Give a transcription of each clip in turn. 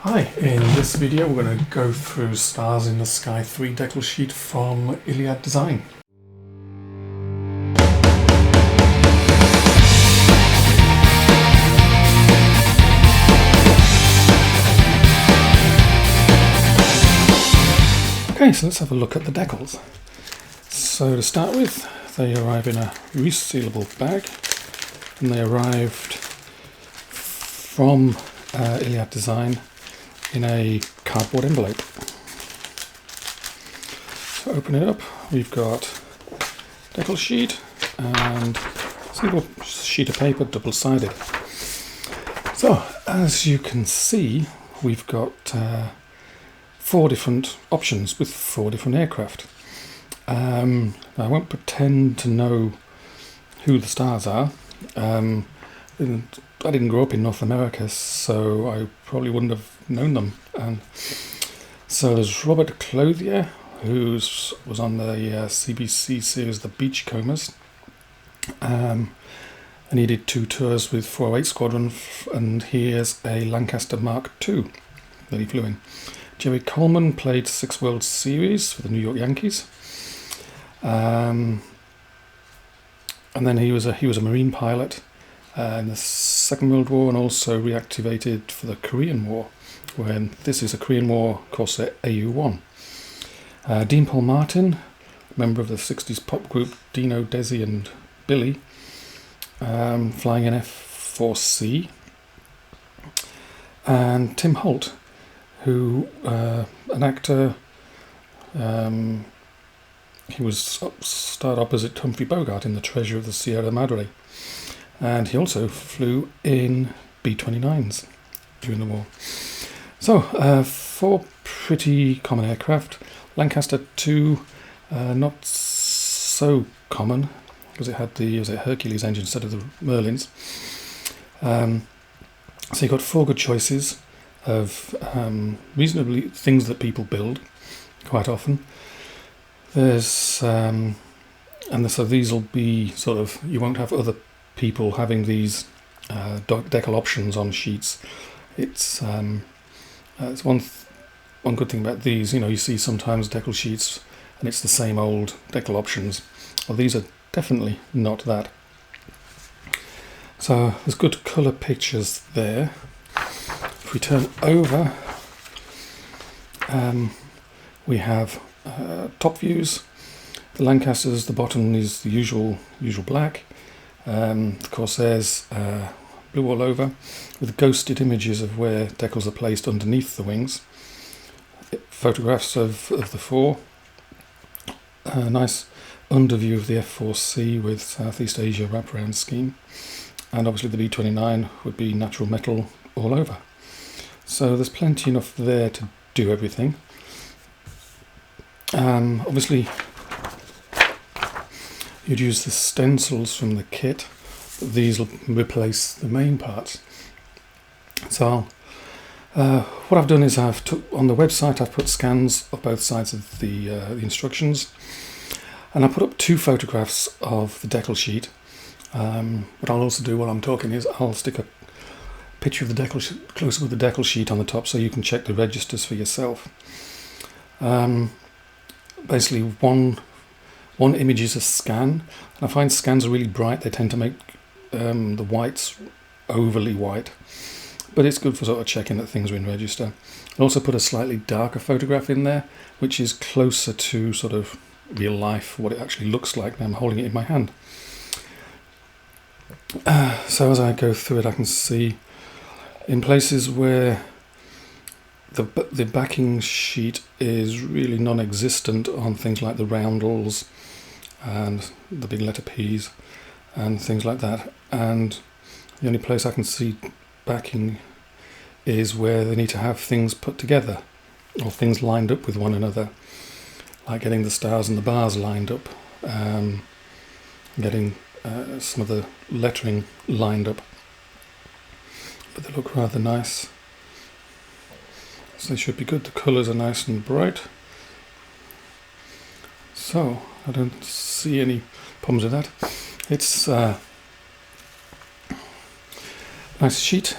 Hi, in this video we're going to go through Stars in the Sky 3 decal sheet from Iliad Design. Okay, so let's have a look at the decals. So to start with, they arrive in a resealable bag, and they arrived from Iliad Design in a cardboard envelope. So open it up, we've got decal sheet and a single sheet of paper, double-sided. So as you can see, we've got 4 different options with 4 different aircraft. I won't pretend to know who the stars are. I didn't grow up in North America, so I probably wouldn't have known them. So there's Robert Clothier, who was on the CBC series The Beachcombers, and he did 2 tours with 408 Squadron, and here's a Lancaster Mark II that he flew in. Jerry Coleman played 6 World Series for the New York Yankees, and then he was a Marine pilot in the Second World War, and also reactivated for the Korean War, when this is a Korean War Corsair AU-1. Dean Paul Martin, member of the 60s pop group Dino, Desi and Billy, flying an F-4C. And Tim Holt, who, an actor, he starred opposite Humphrey Bogart in The Treasure of the Sierra Madre. And he also flew in B-29s during the war. So, 4 pretty common aircraft. Lancaster II, not so common, because it had the Hercules engine instead of the Merlins. So you've got 4 good choices of reasonably things that people build quite often. There's so these will be sort of, you won't have other people having these decal options on sheets. It's one good thing about these. You see sometimes decal sheets and it's the same old decal options. Well, these are definitely not that. So there's good colour pictures there. If we turn over, we have top views. The Lancasters, the bottom is the usual black. The Corsairs blue all over, with ghosted images of where decals are placed underneath the wings. Photographs of the 4. A nice underview of the F-4C with Southeast Asia wraparound scheme. And obviously the B-29 would be natural metal all over. So there's plenty enough there to do everything. Obviously you'd use the stencils from the kit. These will replace the main parts. So what I've done is on the website I've put scans of both sides of the instructions, and I put up 2 photographs of the decal sheet. What I'll also do while I'm talking is I'll stick a picture of the decal sheet, close-up with the decal sheet on the top, so you can check the registers for yourself. Basically one image is a scan, and I find scans are really bright. They tend to make the whites overly white, but it's good for sort of checking that things are in register. I also put a slightly darker photograph in there, which is closer to sort of real life, what it actually looks like. Now I'm holding it in my hand. So as I go through it, I can see in places where the backing sheet is really non-existent on things like the roundels and the big letter P's and things like that, and the only place I can see backing is where they need to have things put together or things lined up with one another, like getting the stars and the bars lined up, getting some of the lettering lined up, but they look rather nice, so they should be good. The colours are nice and bright, so I don't see any problems with that. It's nice sheet.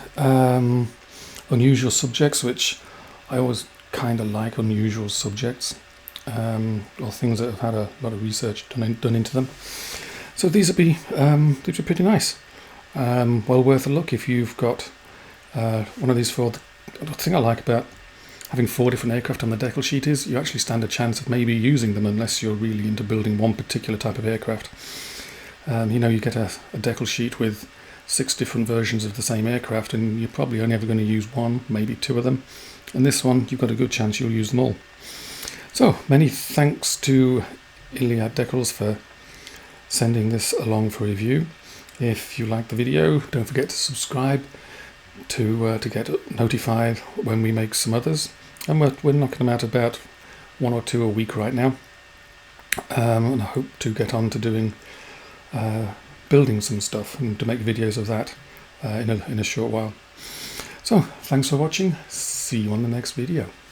unusual subjects, which I always kind of like unusual subjects, or things that have had a lot of research done into them. So these would be pretty nice. Well worth a look if you've got one of these four. The thing I like about having 4 different aircraft on the decal sheet is you actually stand a chance of maybe using them unless you're really into building one particular type of aircraft. You get a decal sheet with 6 different versions of the same aircraft, and you're probably only ever going to use 1, maybe 2 of them. And this one, you've got a good chance you'll use them all. So, many thanks to Iliad Decals for sending this along for review. If you like the video, don't forget to subscribe to get notified when we make some others. And we're knocking them out about 1 or 2 a week right now. And I hope to get on to doing building some stuff and to make videos of that in a short while. So, thanks for watching. See you on the next video.